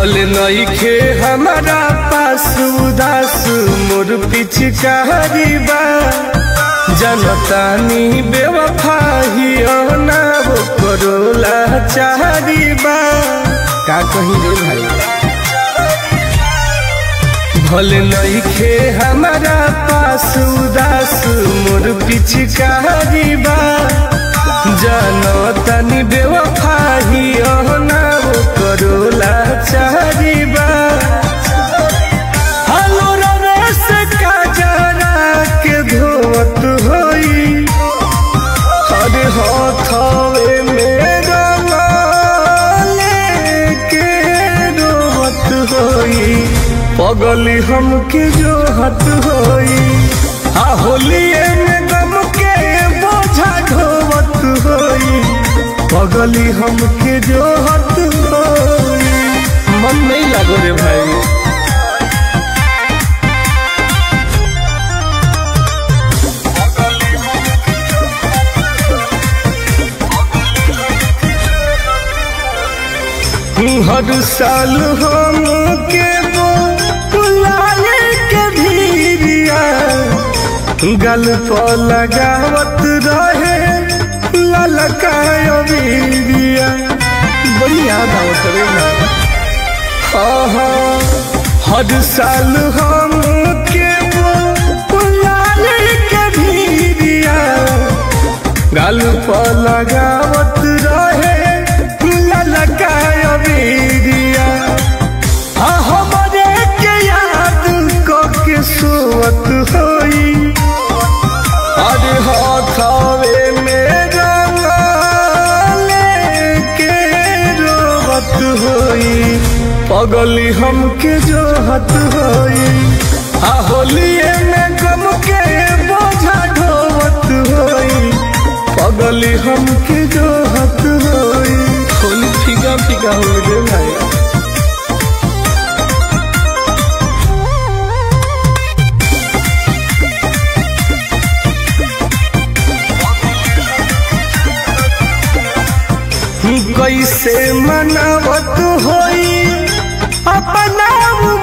भले नइखे हमारा पास उदास मोर पिचकारी बा जनतानी बेवफाही ना वो करोला चारी बा का कहीं रे भाई। भले नइखे हमारा पास उदास मोर पिचकारी बा जनतानी बेवफाही ना वो करोला चारी बा। हालो रस का जरा के धोवत होई हरे हाथवे मेरा लेके रोवत होई पगली हमके जो हत होई हा होलिए में गम के बोझा ढोवत होई पगली हमके जो हत होई। मन नहीं लागो रे भाई। हर साल हमके बुलाए के भीरिया गल पर लगावत रहे ललकाय बीरिया बड़ी याद आवत रे। हर साल हमके बुलाए के भीरिया गल पर लगावत रहे ललकाय बीरिया हमरे के याद के सोवत होई अरे हाथवे मेरा लेके रोवत होई पगली हमके जो हत होई होलिए में गम के बोझा ढोवत होई पगली हमके जो हत होई। होली फीका फीका हो रे भाई। कैसे मनावत होई अपना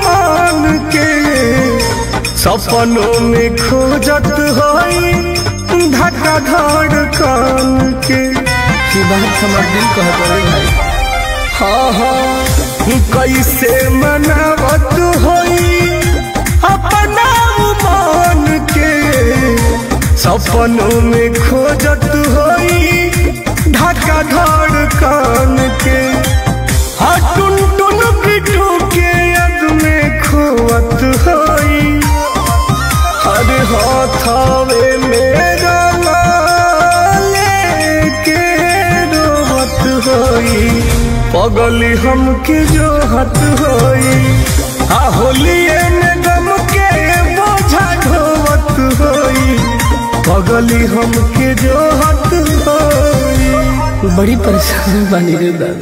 मन के सपनों में खोजत होई धक्का धड़कन के बात हमार दिल कहत रे भाई। कैसे मनावत होई अपना मन के सपनों में खोजत होई धक्का धड़कन के टुन टुन बिटू के याद में खोवत होई हरे हाथवे मेरा लेके रोवत होई पगली हमके जो हत होई होलिए में गम के बोझा ढोवत होई पगली हमके जो हत होई। बड़ी परेशानी बानी रे दादा।